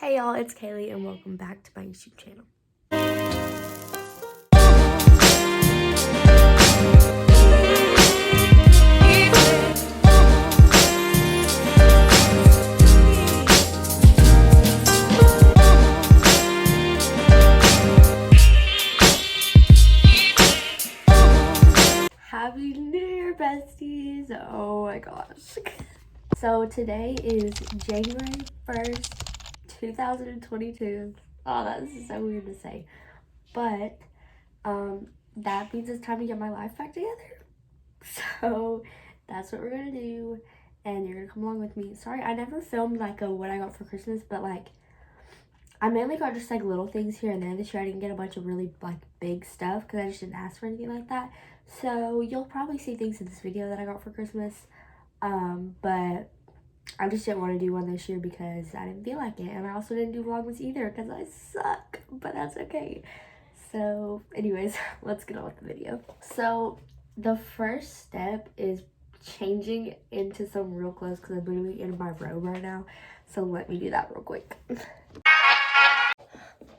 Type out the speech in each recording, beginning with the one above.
Hey y'all, it's Kaylee and welcome back to my YouTube channel. Happy New Year, besties! Oh my gosh. So today is January 1st, 2022. Oh, that's so weird to say. But that means it's time to get my life back together. So that's what we're gonna do, and you're gonna come along with me. Sorry, I never filmed like a what I got for Christmas, but like I mainly got just like little things here and there this year. I didn't get a bunch of really like big stuff because I just didn't ask for anything like that. So you'll probably see things in this video that I got for Christmas, but I just didn't want to do one this year because I didn't feel like it, and I also didn't do Vlogmas either because I suck, but that's okay. So anyways, let's get on with the video. So the first step is changing into some real clothes because I'm literally in my robe right now. So let me do that real quick.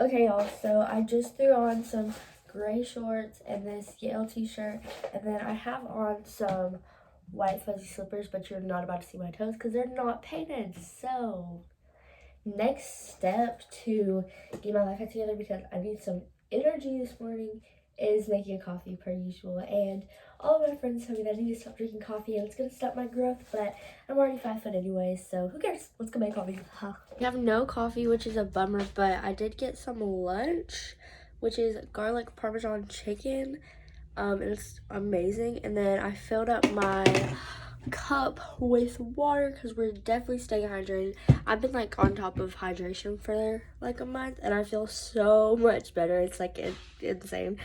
Okay, y'all, so I just threw on some gray shorts and this Yale t-shirt, and then I have on some white fuzzy slippers, but you're not about to see my toes because they're not painted. So next step to get my life back together, because I need some energy this morning, is making a coffee per usual. And all of my friends tell me that I need to stop drinking coffee and it's gonna stop my growth, but I'm already 5 foot anyway, so who cares? Let's go make coffee. We have no coffee, which is a bummer, but I did get some lunch, which is garlic parmesan chicken. And it's amazing. And then I filled up my cup with water because we're definitely staying hydrated. I've been like on top of hydration for like a month and I feel so much better. It's like insane.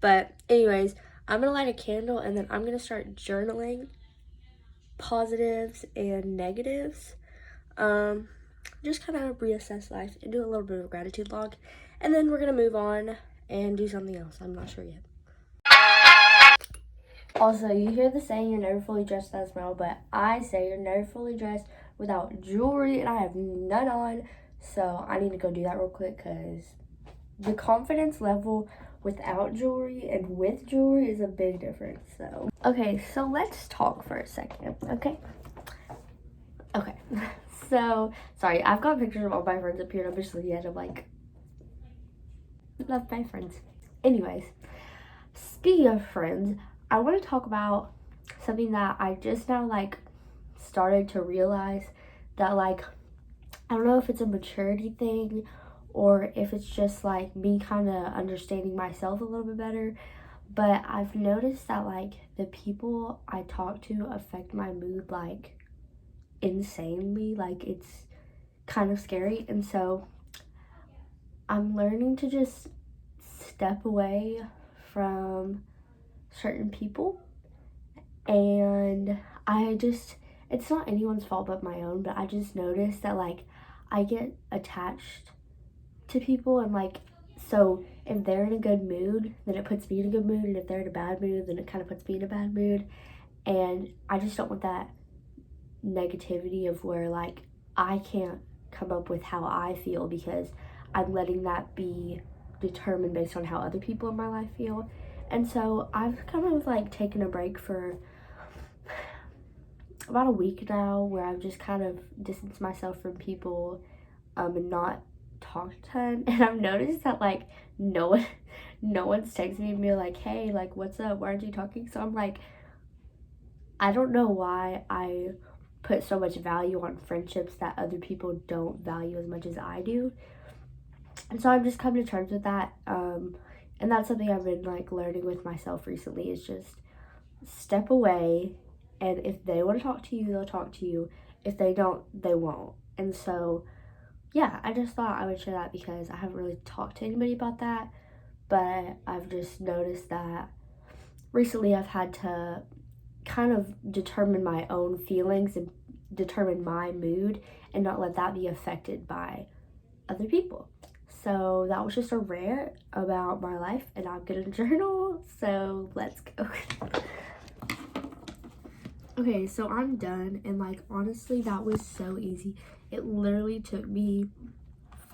But anyways, I'm gonna light a candle and then I'm gonna start journaling positives and negatives. Just kind of reassess life and do a little bit of a gratitude log, and then we're gonna move on and do something else. I'm not sure yet. Also, you hear the saying, you're never fully dressed without a smile, but I say you're never fully dressed without jewelry, and I have none on, so I need to go do that real quick because the confidence level without jewelry and with jewelry is a big difference. So okay, so let's talk for a second. Okay, so sorry, I've got pictures of all my friends up here and I'm just looking at them like, love my friends. Anyways, speaking of friends, I want to talk about something that I just now like started to realize, that like, I don't know if it's a maturity thing or if it's just like me kind of understanding myself a little bit better, but I've noticed that like the people I talk to affect my mood like insanely. Like it's kind of scary, and so I'm learning to just step away from certain people, and it's not anyone's fault but my own, but I just noticed that like I get attached to people, and like, so if they're in a good mood then it puts me in a good mood, and if they're in a bad mood then it kind of puts me in a bad mood, and I just don't want that negativity of where like I can't come up with how I feel because I'm letting that be determined based on how other people in my life feel. And so I've kind of like taken a break for about a week now where I've just kind of distanced myself from people and not talked a ton. And I've noticed that like no one's texting me and be like, hey, like what's up, why aren't you talking? So I'm like, I don't know why I put so much value on friendships that other people don't value as much as I do. And so I'm just coming to terms with that. And that's something I've been like learning with myself recently, is just step away, and if they want to talk to you, they'll talk to you. If they don't, they won't. And so yeah, I just thought I would share that because I haven't really talked to anybody about that, but I've just noticed that recently I've had to kind of determine my own feelings and determine my mood and not let that be affected by other people. So that was just a rant about my life, and I'm gonna journal, so let's go. Okay, so I'm done, and like honestly that was so easy. It literally took me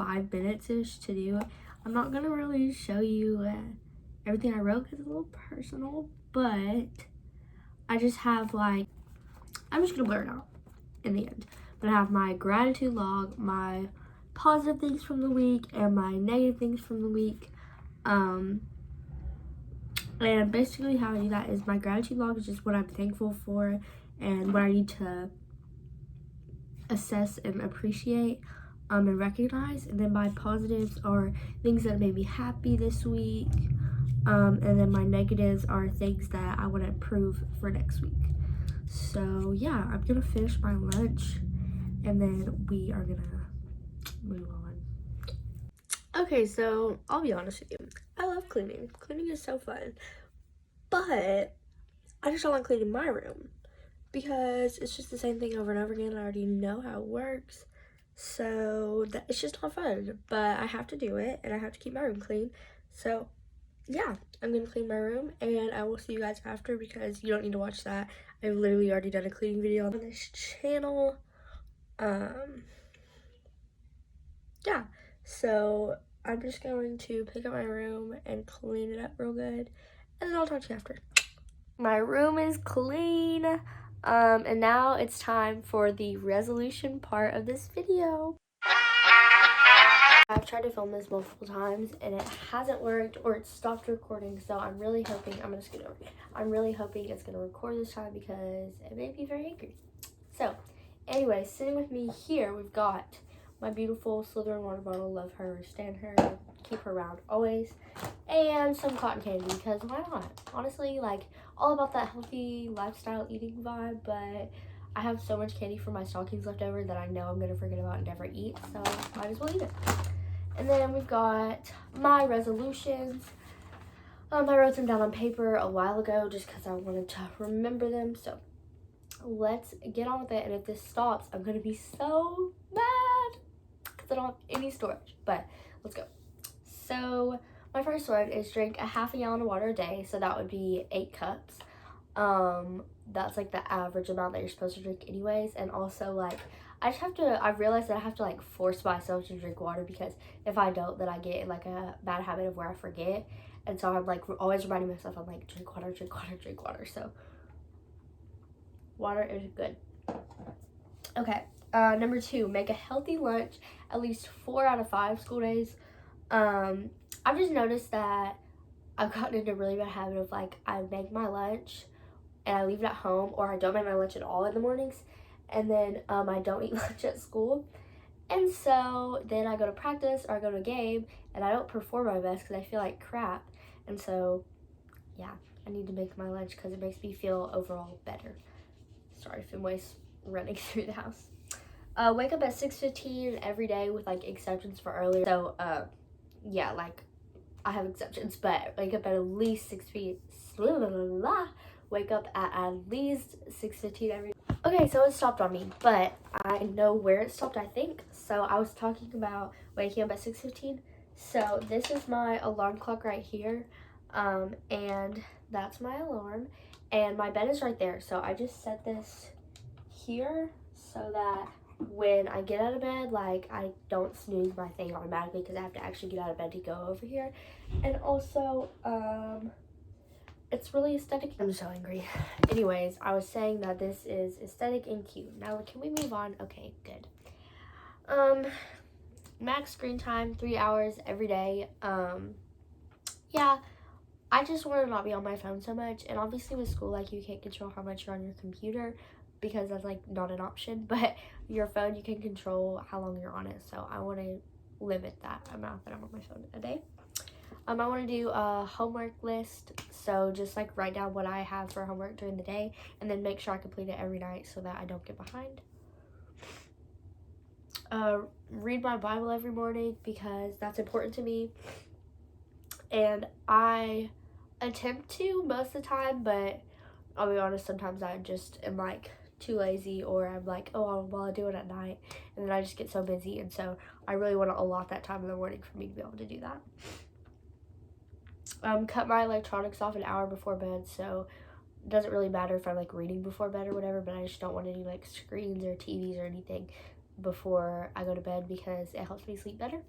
5 minutes-ish to do. I'm not gonna really show you everything I wrote because it's a little personal, but I just have like, I'm just gonna blur it out in the end. But I have my gratitude log, my positive things from the week, and my negative things from the week. And basically how I do that is my gratitude log is just what I'm thankful for and what I need to assess and appreciate and recognize. And then my positives are things that made me happy this week. And then my negatives are things that I want to improve for next week. So yeah, I'm gonna finish my lunch and then we are gonna move on. Okay, so I'll be honest with you. I love cleaning. Cleaning is so fun. But I just don't like cleaning my room because it's just the same thing over and over again. I already know how it works. So it's just not fun. But I have to do it and I have to keep my room clean. So yeah, I'm gonna clean my room and I will see you guys after because you don't need to watch that. I've literally already done a cleaning video on this channel. Yeah, so I'm just going to pick up my room and clean it up real good and then I'll talk to you after. My room is clean, and now it's time for the resolution part of this video. I've tried to film this multiple times and it hasn't worked or it stopped recording, so I'm really hoping, I'm really hoping it's gonna record this time because it made me very angry. So, anyway, sitting with me here, we've got my beautiful Slytherin water bottle, love her, stand her, keep her around always, and some cotton candy because why not? Honestly, like, all about that healthy lifestyle eating vibe, but I have so much candy from my stockings left over that I know I'm gonna forget about and never eat, so might as well eat it. And then we've got my resolutions. I wrote them down on paper a while ago just because I wanted to remember them. So let's get on with it. And if this stops, I'm going to be so mad because I don't have any storage. But let's go. So my first one is drink a half a gallon of water a day. So that would be 8 cups. That's like the average amount that you're supposed to drink anyways. And also like I realized that I have to like force myself to drink water because if I don't, then I get in like a bad habit of where I forget. And so I'm like always reminding myself, I'm like, drink water, drink water, drink water. So water is good. Okay, number 2, make a healthy lunch at least 4 out of 5 school days. I've just noticed that I've gotten into a really bad habit of like, I make my lunch and I leave it at home, or I don't make my lunch at all in the mornings. And then I don't eat lunch at school. And so then I go to practice or I go to a game and I don't perform my best because I feel like crap. And so, yeah, I need to make my lunch because it makes me feel overall better. Sorry, Finway's running through the house. Wake up at 6:15 every day with like exceptions for earlier. So, yeah, like I have exceptions, but wake up at least 6 feet. Wake up at least 6:15 every day. Okay, so it stopped on me, but I know where it stopped, I think. So I was talking about waking up at 6:15. So this is my alarm clock right here, and that's my alarm, and my bed is right there. So I just set this here so that when I get out of bed, like I don't snooze my thing automatically because I have to actually get out of bed to go over here. And also, it's really aesthetic. I'm so angry. Anyways, I was saying that this is aesthetic and cute. Now, can we move on? Okay, good. Max screen time, 3 hours every day. Yeah, I just want to not be on my phone so much. And obviously with school, like you can't control how much you're on your computer because that's like not an option. But your phone, you can control how long you're on it. So I want to limit that amount that I'm on my phone a day. I want to do a homework list, so just like write down what I have for homework during the day and then make sure I complete it every night so that I don't get behind. Read my Bible every morning because that's important to me, and I attempt to most of the time, but I'll be honest, sometimes I just am like too lazy, or I'm like, oh, well, I'll do it at night, and then I just get so busy, and so I really want to allot that time in the morning for me to be able to do that. Cut my electronics off an hour before bed, so it doesn't really matter if I'm like reading before bed or whatever, but I just don't want any like screens or TVs or anything before I go to bed because it helps me sleep better.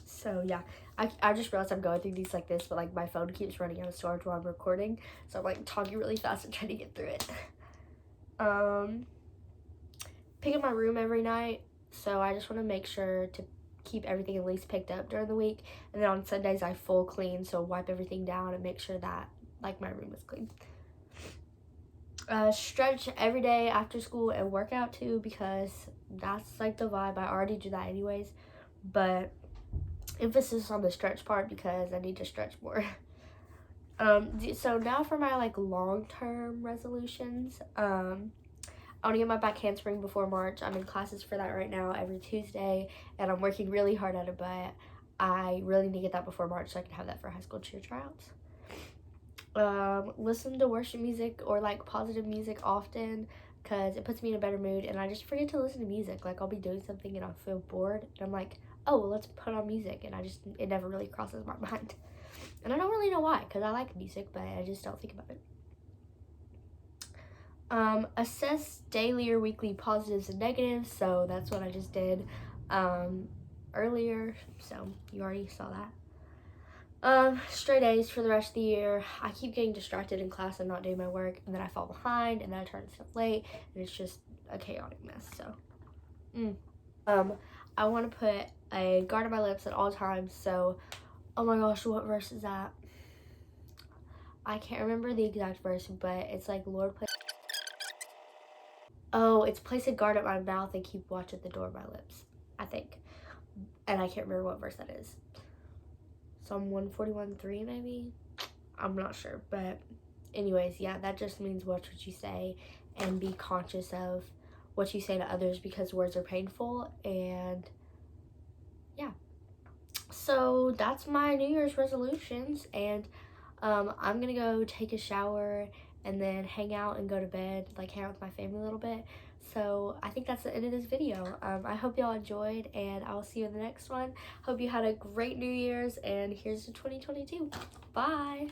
So yeah, I just realized I'm going through these like this, but like my phone keeps running out of storage while I'm recording, so I'm like talking really fast and trying to get through it. Pick up my room every night, so I just want to make sure to keep everything at least picked up during the week, and then on Sundays I full clean, so wipe everything down and make sure that like my room is clean. Stretch every day after school and work out too, because that's like the vibe. I already do that anyways, but emphasis on the stretch part because I need to stretch more. So now for my like long-term resolutions. I want to get my back handspring before March. I'm in classes for that right now every Tuesday, and I'm working really hard at it, but I really need to get that before March so I can have that for high school cheer tryouts. Listen to worship music or like positive music often because it puts me in a better mood, and I just forget to listen to music. Like I'll be doing something and I'll feel bored and I'm like, oh, well, let's put on music, and it never really crosses my mind. And I don't really know why, because I like music, but I just don't think about it. Assess daily or weekly positives and negatives, so that's what I just did earlier, so you already saw that. Straight A's for the rest of the year. I keep getting distracted in class and not doing my work, and then I fall behind, and then I turn stuff late, and it's just a chaotic mess. So, I want to put a guard on my lips at all times. So, oh my gosh, what verse is that? I can't remember the exact verse, but it's like, Lord, it's place a guard at my mouth and keep watch at the door of my lips, I think. And I can't remember what verse that is. Psalm 141:3 maybe? I'm not sure, but anyways, yeah, that just means watch what you say and be conscious of what you say to others because words are painful. And yeah, so that's my New Year's resolutions, and I'm gonna go take a shower and then hang out and go to bed, like hang out with my family a little bit. So I think that's the end of this video. I hope y'all enjoyed, and I'll see you in the next one. Hope you had a great New Year's, and here's to 2022. Bye.